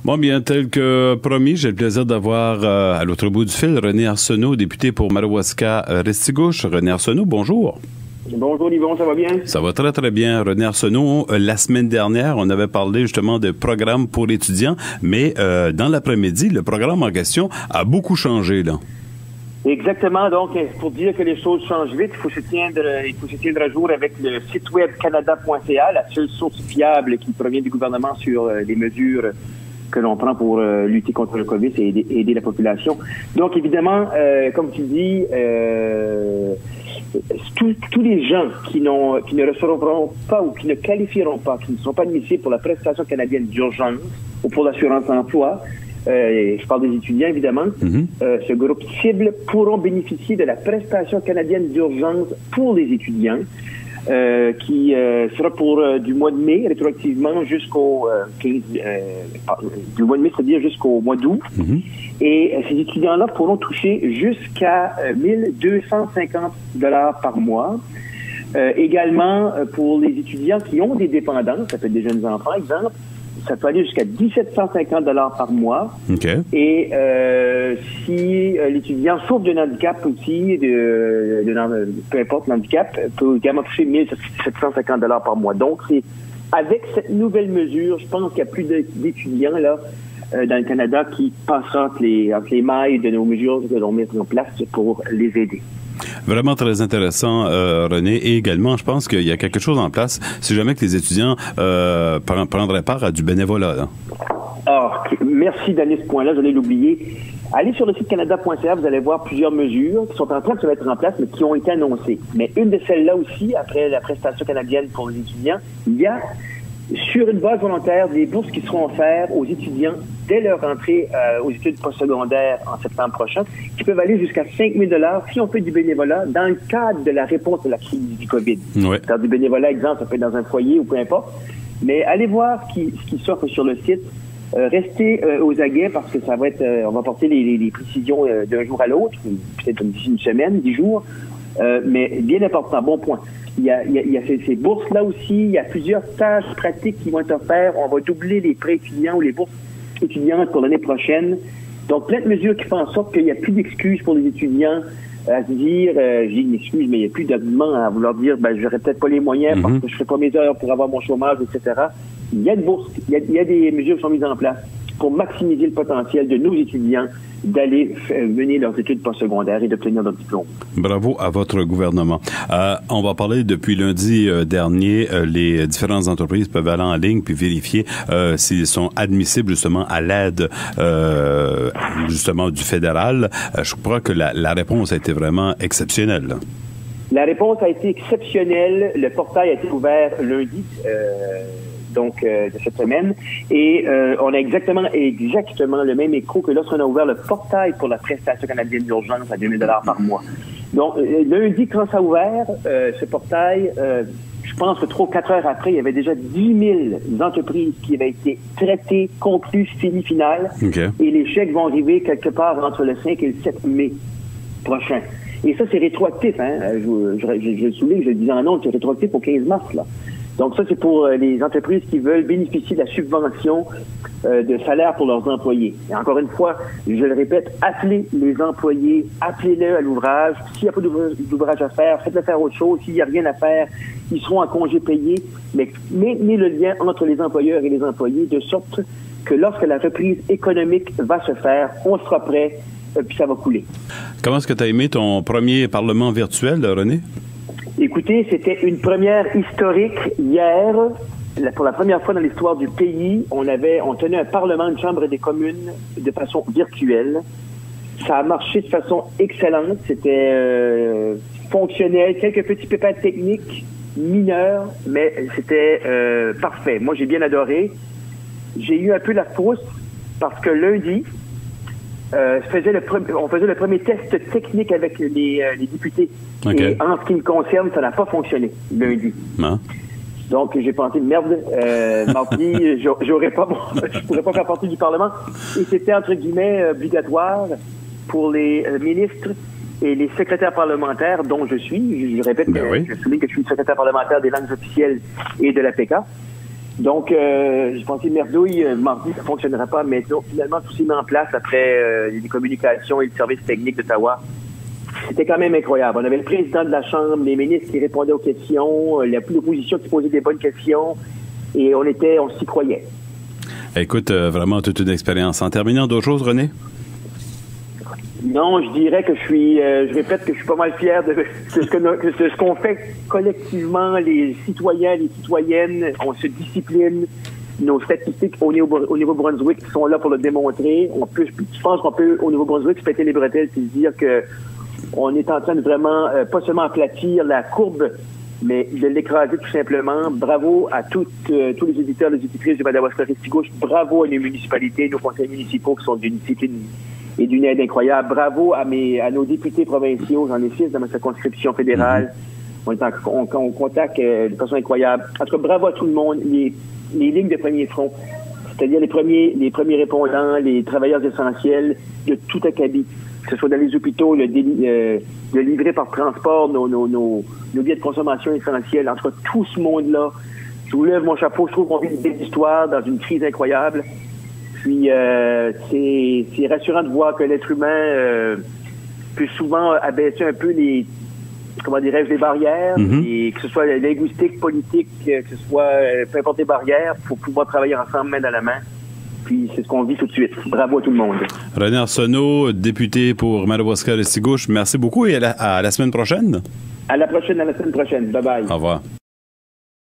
Bon, bien, tel que promis, j'ai le plaisir d'avoir à l'autre bout du fil René Arsenault, député pour Madawaska-Restigouche. René Arsenault, bonjour. Bonjour, Yvon, ça va bien? Ça va très, très bien. René Arsenault, la semaine dernière, on avait parlé justement de programme pour étudiants, mais dans l'après-midi, le programme en question a beaucoup changé, là. Exactement. Donc, pour dire que les choses changent vite, il faut se tiendre à jour avec le site web canada.ca, la seule source fiable qui provient du gouvernement sur les mesures que l'on prend pour lutter contre le COVID et aider la population. Donc, évidemment, comme tu dis, tous les gens qui ne recevront pas ou qui ne qualifieront pas, qui ne sont pas admissibles pour la prestation canadienne d'urgence ou pour l'assurance emploi, je parle des étudiants, évidemment. Ce groupe cible pourront bénéficier de la prestation canadienne d'urgence pour les étudiants, qui sera pour du mois de mai, rétroactivement jusqu'au 15... du mois de mai, c'est-à-dire jusqu'au mois d'août. Et ces étudiants-là pourront toucher jusqu'à 1250 $ par mois. Également, pour les étudiants qui ont des dépendances, ça peut être des jeunes enfants, exemple, ça peut aller jusqu'à 1750 $ par mois. Okay. Et si l'étudiant souffre d'un handicap aussi, peu importe l'handicap, peut également toucher 1750 $ par mois. Donc, c'est avec cette nouvelle mesure, je pense qu'il y a plus d'étudiants là dans le Canada qui passera entre les mailles de nos mesures que l'on met en place pour les aider. Vraiment très intéressant, René. Et également, je pense qu'il y a quelque chose en place si jamais que les étudiants prendraient part à du bénévolat. Là. Merci d'aller ce point-là, j'allais l'oublier. Allez sur le site canada.ca, vous allez voir plusieurs mesures qui sont en train de se mettre en place, mais qui ont été annoncées. Mais une de celles-là aussi, après la prestation canadienne pour les étudiants, il y a, sur une base volontaire, des bourses qui seront offertes aux étudiants dès leur entrée aux études postsecondaires en septembre prochain, qui peuvent aller jusqu'à 5 000 $ si on fait du bénévolat dans le cadre de la réponse à la crise du COVID. Oui. Dans du bénévolat, exemple, ça peut être dans un foyer ou peu importe. Mais allez voir ce qui s'offre sur le site. Restez aux aguets parce que ça va être, on va porter les précisions d'un jour à l'autre, peut-être d'ici une semaine, 10 jours. Mais bien important, bon point. Il y a ces bourses-là aussi. Il y a plusieurs tâches pratiques qui vont être offertes. On va doubler les prêts étudiants ou les bourses étudiantes pour l'année prochaine. Donc, plein de mesures qui font en sorte qu'il n'y a plus d'excuses pour les étudiants à se dire, j'ai une excuse, mais il n'y a plus d'argument à vouloir dire, j'aurais peut-être pas les moyens parce que je ne fais pas mes heures pour avoir mon chômage, etc. Il y a une bourse, il y a des mesures qui sont mises en place pour maximiser le potentiel de nos étudiants d'aller mener leurs études postsecondaires et d'obtenir leur diplôme. Bravo à votre gouvernement. On va parler depuis lundi dernier, les différentes entreprises peuvent aller en ligne puis vérifier s'ils sont admissibles justement à l'aide justement du fédéral. Je crois que la réponse a été vraiment exceptionnelle. Là. La réponse a été exceptionnelle. Le portail a été ouvert lundi. De cette semaine. Et on a exactement le même écho que lorsqu'on a ouvert le portail pour la prestation canadienne d'urgence à 2 000 $ par mois. Donc, lundi, quand ça a ouvert, ce portail, je pense que 3 ou 4 heures après, il y avait déjà 10 000 entreprises qui avaient été traitées, conclues, finies, finales. Okay. Et les chèques vont arriver quelque part entre le 5 et le 7 mai prochain. Et ça, c'est rétroactif. Hein? Je le souligne, je le disais en ondes, c'est rétroactif au 15 mars, là. Donc ça, c'est pour les entreprises qui veulent bénéficier de la subvention de salaire pour leurs employés. Et encore une fois, je le répète, appelez les employés, appelez-les à l'ouvrage. S'il n'y a pas d'ouvrage à faire, faites-le faire autre chose. S'il n'y a rien à faire, ils seront en congé payé. Mais maintenez le lien entre les employeurs et les employés de sorte que lorsque la reprise économique va se faire, on sera prêt, puis ça va couler. Comment est-ce que tu as aimé ton premier Parlement virtuel, René? Écoutez, c'était une première historique hier. Pour la première fois dans l'histoire du pays, on tenait un Parlement, une Chambre des communes de façon virtuelle. Ça a marché de façon excellente. C'était fonctionnel. Quelques petits pépins techniques mineurs, mais c'était parfait. Moi, j'ai bien adoré. J'ai eu un peu la frousse parce que lundi, on faisait le premier test technique avec les députés. Okay. Et en ce qui me concerne, ça n'a pas fonctionné lundi. Non. Donc, j'ai pensé, merde, mardi, je pourrais pas faire partie du Parlement. Et c'était, entre guillemets, obligatoire pour les ministres et les secrétaires parlementaires, dont je suis. Je répète, je souligne que je suis secrétaire parlementaire des langues officielles et de l'APK. Donc, je pensais merdouille, mardi, ça fonctionnera pas, mais donc, finalement, tout s'est mis en place après les communications et le service technique d'Ottawa. C'était quand même incroyable. On avait le président de la Chambre, les ministres qui répondaient aux questions, l'opposition qui posait des bonnes questions, et on s'y croyait. Écoute, vraiment toute une expérience. En terminant, d'autres choses, René? Non, je dirais que je répète que je suis pas mal fier de ce qu'on fait collectivement, les citoyens, les citoyennes, on se discipline. Nos statistiques au Nouveau-Brunswick sont là pour le démontrer. Je pense qu'on peut, au Nouveau-Brunswick, se péter les bretelles et dire que on est en train de vraiment, pas seulement aplatir la courbe, mais de l'écraser tout simplement. Bravo à tous les éditeurs, les éditrices du Madawaska-Restigouche. Bravo à nos municipalités, nos conseils municipaux qui sont d'une discipline et d'une aide incroyable. Bravo à nos députés provinciaux. J'en ai 6 dans ma circonscription fédérale. On est en contact de façon incroyable. En tout cas, bravo à tout le monde. Les lignes de premier front, c'est-à-dire les premiers répondants, les travailleurs essentiels de tout acabit, que ce soit dans les hôpitaux, le livrer par transport, nos biens de consommation essentiels. En tout cas, tout ce monde-là, je vous lève mon chapeau. Je trouve qu'on vit une belle histoire dans une crise incroyable. Puis, c'est rassurant de voir que l'être humain peut souvent abaisser un peu les barrières, et que ce soit linguistique, politique, que ce soit peu importe les barrières, pour pouvoir travailler ensemble main dans la main. Puis c'est ce qu'on vit tout de suite. Bravo à tout le monde. René Arsenault, député pour Madawaska-Restigouche, merci beaucoup et à la semaine prochaine. À la semaine prochaine. Bye bye. Au revoir.